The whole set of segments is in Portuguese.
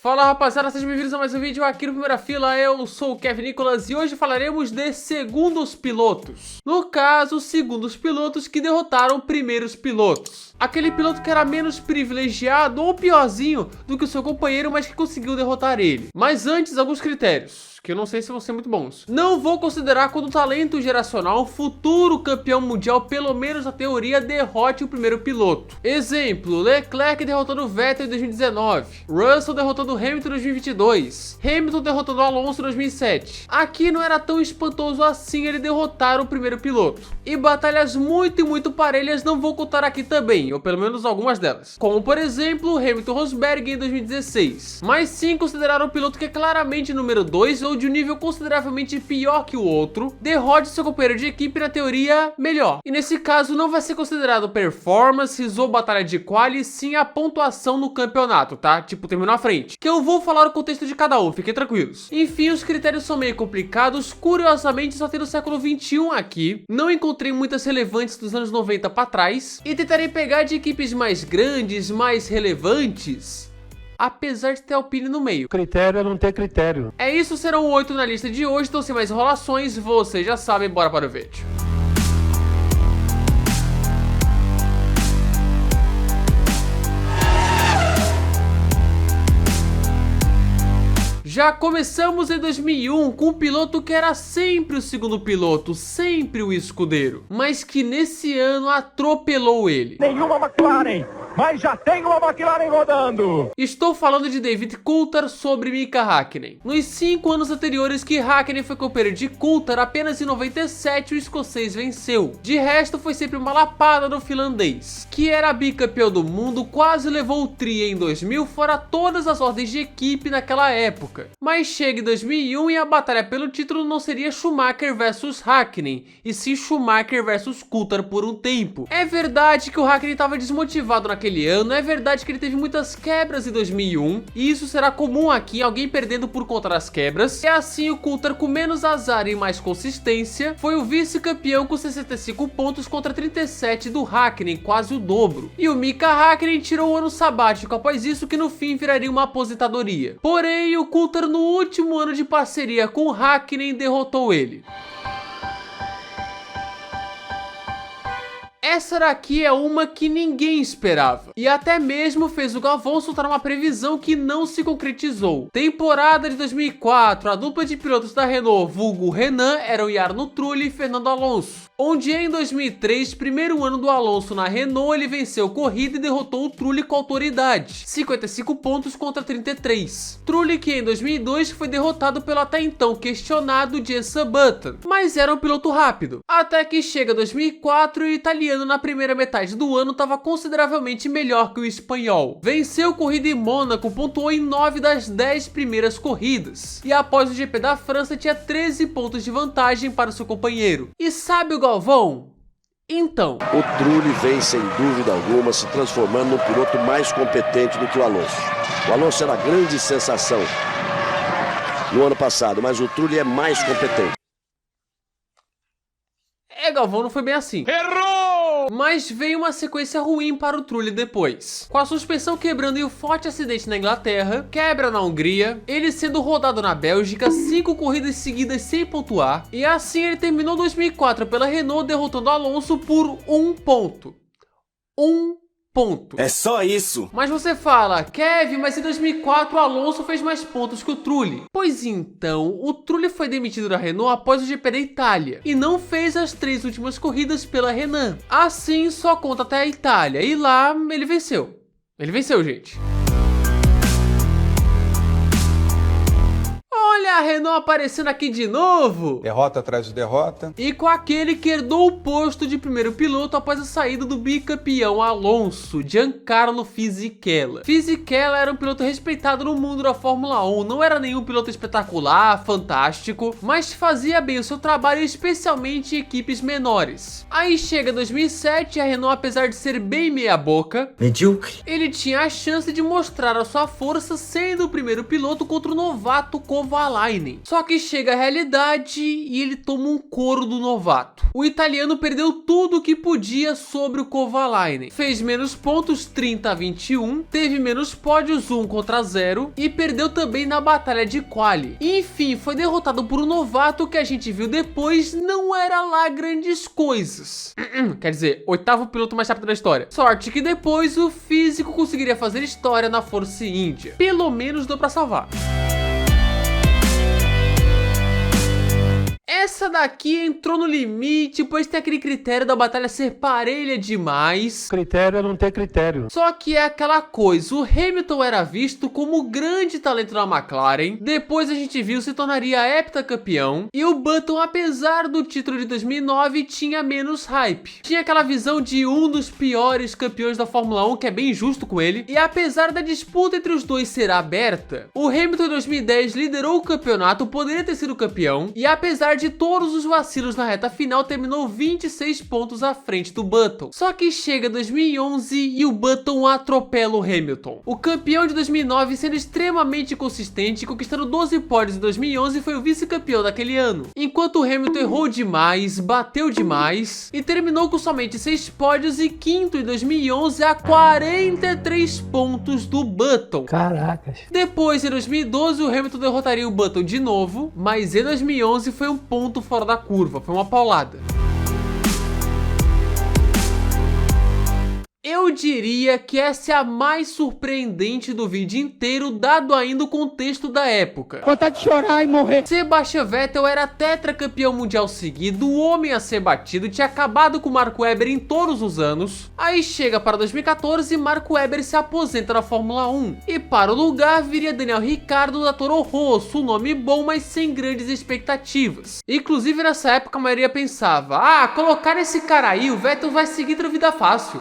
Fala rapaziada, sejam bem-vindos a mais um vídeo aqui no Primeira Fila. Eu sou o Kevin Nicolas e hoje falaremos de segundos pilotos. No caso, segundos pilotos que derrotaram primeiros pilotos. Aquele piloto que era menos privilegiado ou piorzinho do que o seu companheiro, mas que conseguiu derrotar ele. Mas antes, alguns critérios, que eu não sei se vão ser muito bons. Não vou considerar quando o talento geracional, futuro campeão mundial, pelo menos na teoria, derrote o primeiro piloto. Exemplo, Leclerc derrotando o Vettel em 2019, Russell derrotando o Hamilton em 2022, Hamilton derrotando o Alonso em 2007. Aqui não era tão espantoso assim ele derrotar o primeiro piloto. E batalhas muito parelhas não vou contar aqui também, ou pelo menos algumas delas. Como por exemplo, Hamilton-Rosberg em 2016. Mas sim considerar um piloto que é claramente número 2 ou de um nível consideravelmente pior que o outro, derrote seu companheiro de equipe na teoria melhor. E nesse caso não vai ser considerado performances ou batalha de quali, sim a pontuação no campeonato, tá? Tipo, terminou à frente. Que eu vou falar o contexto de cada um, fiquem tranquilos. Enfim, os critérios são meio complicados, curiosamente só tem no século 21 aqui. Não encontrei muitas relevantes dos anos 90 pra trás. E tentarei pegar de equipes mais grandes, mais relevantes, apesar de ter Alpine no meio. Critério é não ter critério. É isso, serão 8 na lista de hoje, então sem mais enrolações, vocês já sabem, bora para o vídeo. Já começamos em 2001 com um piloto que era sempre o segundo piloto, sempre o escudeiro, mas que nesse ano atropelou ele. Nenhuma McLaren, mas já tem uma McLaren rodando. Estou falando de David Coulthard sobre Mika Häkkinen. Nos 5 anos anteriores que Häkkinen foi companheiro de Coulthard, apenas em 97 o escocês venceu. De resto foi sempre uma lapada no finlandês, que era bicampeão do mundo, quase levou o tri em 2000, fora todas as ordens de equipe naquela época. Mas chega em 2001 e a batalha pelo título não seria Schumacher versus Häkkinen, e sim Schumacher versus Coulthard por um tempo. É verdade que o Häkkinen estava desmotivado naquele ano, é verdade que ele teve muitas quebras em 2001, e isso será comum aqui, alguém perdendo por conta das quebras. E assim o Coulthard, com menos azar e mais consistência, foi o vice-campeão com 65 pontos contra 37 do Häkkinen, quase o dobro. E o Mika Häkkinen tirou o ano sabático após isso, que no fim viraria uma aposentadoria. Porém, o Coulthard no último ano de parceria com o Häkkinen derrotou ele. Essa daqui é uma que ninguém esperava, e até mesmo fez o Galvão soltar uma previsão que não se concretizou. Temporada de 2004, a dupla de pilotos da Renault, vulgo Renan, eram Jarno Trulli e Fernando Alonso. Onde em 2003, primeiro ano do Alonso na Renault, ele venceu corrida e derrotou o Trulli com autoridade, 55 pontos contra 33. Trulli que em 2002 foi derrotado pelo até então questionado Jenson Button, mas era um piloto rápido. Até que chega 2004 e o italiano na primeira metade do ano estava consideravelmente melhor que o espanhol. Venceu corrida em Mônaco, pontuou em 9 das 10 primeiras corridas. E após o GP da França tinha 13 pontos de vantagem para o seu companheiro. E sabe o Galvão? Então, o Trulli vem sem dúvida alguma se transformando num piloto mais competente do que o Alonso. O Alonso era a grande sensação no ano passado, mas o Trulli é mais competente. Galvão, não foi bem assim. Errou! Mas veio uma sequência ruim para o Trulli depois. Com a suspensão quebrando e o forte acidente na Inglaterra, quebra na Hungria, ele sendo rodado na Bélgica, 5 corridas seguidas sem pontuar, e assim ele terminou 2004 pela Renault derrotando Alonso por 1 ponto. 1 ponto. É só isso. Mas você fala, Kevin, mas em 2004 o Alonso fez mais pontos que o Trulli. Pois então, o Trulli foi demitido da Renault após o GP da Itália e não fez as 3 últimas corridas pela Renault. Assim, só conta até a Itália e lá ele venceu. Ele venceu, gente. Olha a Renault aparecendo aqui de novo. Derrota atrás de derrota. E com aquele que herdou o posto de primeiro piloto após a saída do bicampeão Alonso, Giancarlo Fisichella. Fisichella era um piloto respeitado no mundo da Fórmula 1, não era nenhum piloto espetacular, fantástico, mas fazia bem o seu trabalho, especialmente em equipes menores. Aí chega 2007 e a Renault, apesar de ser bem meia boca, medíocre, ele tinha a chance de mostrar a sua força sendo o primeiro piloto contra o novato Kovalainen. bem. Só que chega a realidade e ele toma um couro do novato. O italiano perdeu tudo o que podia sobre o Kovalainen. Fez menos pontos 30-21, teve menos pódios 1-0 e perdeu também na batalha de quali. Enfim, foi derrotado por um novato que a gente viu depois não era lá grandes coisas. Quer dizer, 8º piloto mais rápido da história. Sorte que depois o físico conseguiria fazer história na Force India. Pelo menos deu pra salvar. Essa daqui entrou no limite, pois tem aquele critério da batalha ser parelha demais. Critério é não ter critério. Só que é aquela coisa, o Hamilton era visto como grande talento da McLaren, depois a gente viu se tornaria heptacampeão, e o Button, apesar do título de 2009, tinha menos hype. Tinha aquela visão de um dos piores campeões da Fórmula 1, que é bem justo com ele, e apesar da disputa entre os dois ser aberta, o Hamilton em 2010 liderou o campeonato, poderia ter sido campeão, e apesar de todos os vacilos na reta final, terminou 26 pontos à frente do Button. Só que chega 2011 e o Button atropela o Hamilton. O campeão de 2009 sendo extremamente consistente, conquistando 12 pódios em 2011, foi o vice-campeão daquele ano. Enquanto o Hamilton errou demais, bateu demais e terminou com somente 6 pódios e quinto em 2011 a 43 pontos do Button. Caracas. Depois, em 2012, o Hamilton derrotaria o Button de novo, mas em 2011 foi um ponto fora da curva, foi uma paulada. Eu diria que essa é a mais surpreendente do vídeo inteiro, dado ainda o contexto da época. Vontade de chorar e morrer. Sebastian Vettel era tetracampeão mundial seguido, o homem a ser batido, tinha acabado com Marco Webber em todos os anos. Aí chega para 2014 e Marco Webber se aposenta na Fórmula 1. E para o lugar viria Daniel Ricciardo da Toro Rosso, um nome bom, mas sem grandes expectativas. Inclusive nessa época a maioria pensava, colocar esse cara aí, o Vettel vai seguir a vida fácil.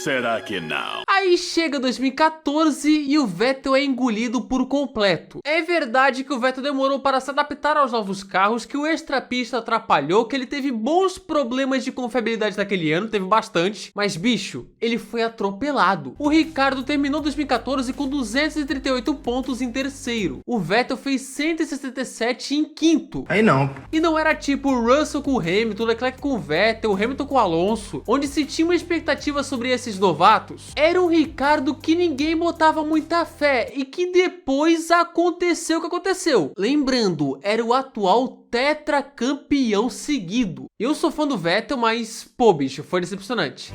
Será que não? Aí chega 2014 e o Vettel é engolido por completo. É verdade que o Vettel demorou para se adaptar aos novos carros, que o extrapista atrapalhou, que ele teve bons problemas de confiabilidade naquele ano, teve bastante, mas bicho, ele foi atropelado. O Ricciardo terminou 2014 com 238 pontos em terceiro. O Vettel fez 167 em quinto. Aí não. E não era tipo o Russell com o Hamilton, o Leclerc com o Vettel, o Hamilton com o Alonso, onde se tinha uma expectativa sobre esses novatos. Era um Ricciardo que ninguém botava muita fé e que depois aconteceu o que aconteceu. Lembrando, era o atual tetracampeão seguido. Eu sou fã do Vettel, mas pô bicho, foi decepcionante.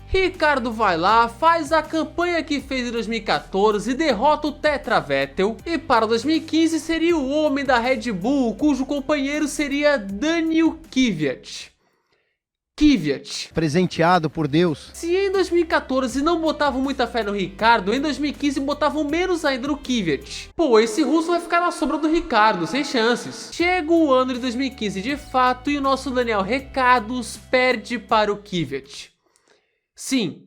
Ricciardo vai lá, faz a campanha que fez em 2014 e derrota o Tetra Vettel. E para 2015 seria o homem da Red Bull, cujo companheiro seria Daniil Kvyat. Presenteado por Deus. Se em 2014 não botavam muita fé no Ricciardo, em 2015 botavam menos ainda no Kvyat. Pô, esse russo vai ficar na sombra do Ricciardo, sem chances. Chega o ano de 2015 de fato e o nosso Daniel Ricciardo perde para o Kvyat. Sim,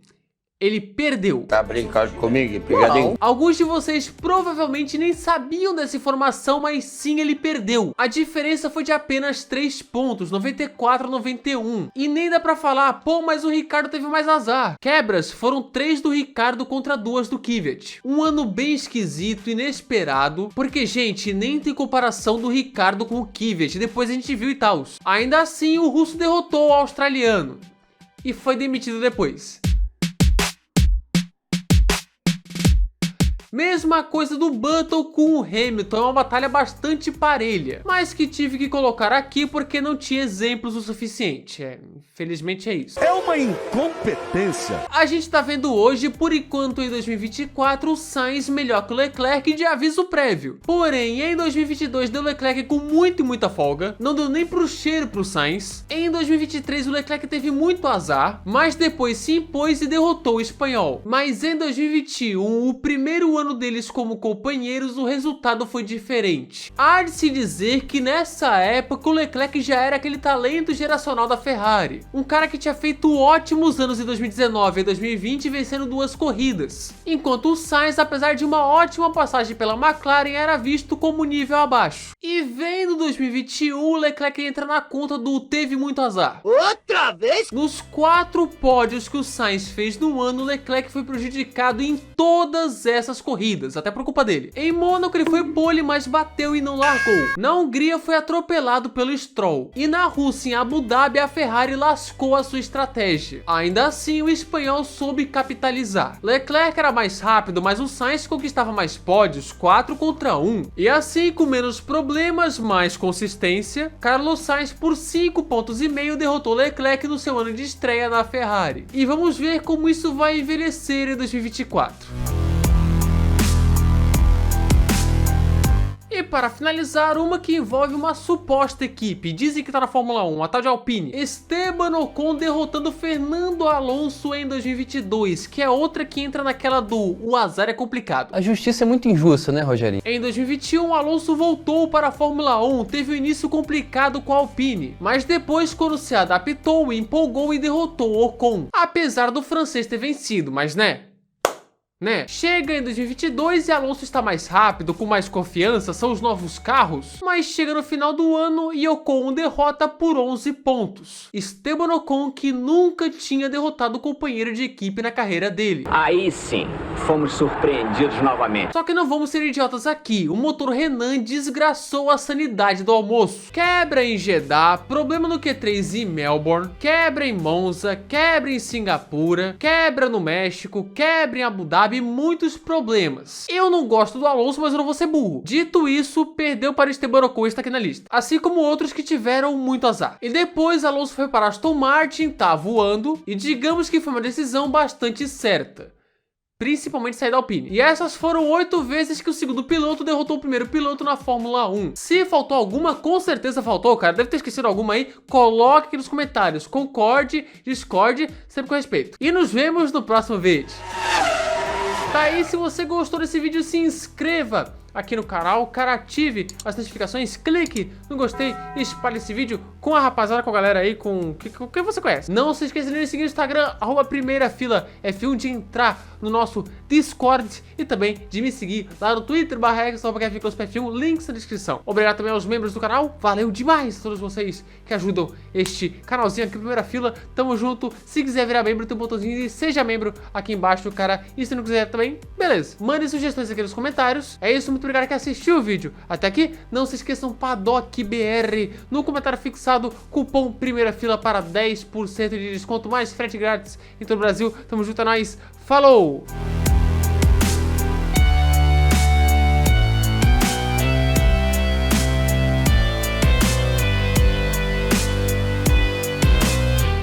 ele perdeu. Tá brincando comigo, pegadinho? Alguns de vocês provavelmente nem sabiam dessa informação, mas sim, ele perdeu. A diferença foi de apenas 3 pontos, 94-91. E nem dá pra falar, pô, mas o Ricciardo teve mais azar. Quebras foram 3 do Ricciardo contra 2 do Kvyat. Um ano bem esquisito, inesperado, porque, gente, nem tem comparação do Ricciardo com o Kvyat, depois a gente viu e tal. Ainda assim, o russo derrotou o australiano e foi demitido depois. Mesma coisa do Button com o Hamilton, é uma batalha bastante parelha, mas que tive que colocar aqui porque não tinha exemplos o suficiente. Infelizmente é isso. É uma incompetência. A gente tá vendo hoje, por enquanto em 2024, o Sainz melhor que o Leclerc de aviso prévio. Porém, em 2022 deu Leclerc com muita folga, não deu nem pro cheiro pro Sainz. Em 2023 o Leclerc teve muito azar, mas depois se impôs e derrotou o espanhol. Mas em 2021, o primeiro ano deles como companheiros, o resultado foi diferente. Há de se dizer que nessa época o Leclerc já era aquele talento geracional da Ferrari. Um cara que tinha feito ótimos anos em 2019 e 2020 vencendo 2 corridas. Enquanto o Sainz, apesar de uma ótima passagem pela McLaren, era visto como nível abaixo. E vendo 2021, o Leclerc entra na conta do teve muito azar. Outra vez? Nos 4 pódios que o Sainz fez no ano, o Leclerc foi prejudicado em todas essas corridas. corridas, até por culpa dele. Em Mônaco ele foi pole, mas bateu e não largou. Na Hungria foi atropelado pelo Stroll. E na Rússia, em Abu Dhabi, a Ferrari lascou a sua estratégia. Ainda assim, o espanhol soube capitalizar. Leclerc era mais rápido, mas o Sainz conquistava mais pódios, 4 contra 1. E assim, com menos problemas, mais consistência, Carlos Sainz por 5,5 pontos derrotou Leclerc no seu ano de estreia na Ferrari. E vamos ver como isso vai envelhecer em 2024. E para finalizar, uma que envolve uma suposta equipe, dizem que tá na Fórmula 1, a tal de Alpine. Esteban Ocon derrotando Fernando Alonso em 2022, que é outra que entra naquela do o azar é complicado. A justiça é muito injusta, né, Rogerinho? Em 2021, Alonso voltou para a Fórmula 1, teve um início complicado com a Alpine, mas depois, quando se adaptou, empolgou e derrotou Ocon. Apesar do francês ter vencido, mas né? Chega em 2022 e Alonso está mais rápido, com mais confiança, são os novos carros, mas chega no final do ano e Ocon derrota por 11 pontos. Esteban Ocon, que nunca tinha derrotado o companheiro de equipe na carreira dele. Aí sim, fomos surpreendidos novamente. Só que não vamos ser idiotas aqui, o motor Renault desgraçou a sanidade do almoço. Quebra em Jeddah, problema no Q3 em Melbourne, quebra em Monza, quebra em Singapura, quebra no México, quebra em Abu Dhabi, muitos problemas. Eu não gosto do Alonso, mas eu não vou ser burro. Dito isso, perdeu para Esteban Ocon, está aqui na lista. Assim como outros que tiveram muito azar. E depois Alonso foi para Aston Martin, tá voando, e digamos que foi uma decisão bastante certa. Principalmente sair da Alpine. E essas foram 8 vezes que o segundo piloto derrotou o primeiro piloto na Fórmula 1. Se faltou alguma, com certeza faltou, cara. Deve ter esquecido alguma aí. Coloque aqui nos comentários. Concorde, discorde, sempre com respeito. E nos vemos no próximo vídeo. Tá aí, se você gostou desse vídeo, se inscreva aqui no canal, cara, ative as notificações, clique no gostei e espalhe esse vídeo com a rapaziada, com a galera aí, com quem você conhece. Não se esqueça de seguir no Instagram, @primeirafila F1, de entrar no nosso Discord e também de me seguir lá no Twitter, @F1, links na descrição. Obrigado também aos membros do canal, valeu demais a todos vocês que ajudam este canalzinho aqui, Primeira Fila, tamo junto. Se quiser virar membro, tem um botãozinho de seja membro aqui embaixo, cara, e se não quiser também, beleza. Mande sugestões aqui nos comentários. É isso, muito obrigado que assistiu o vídeo até aqui. Não se esqueçam, PaddockBR no comentário fixado, cupom Primeira Fila para 10% de desconto, mais frete grátis em todo o Brasil. Tamo junto, é nóis, falou!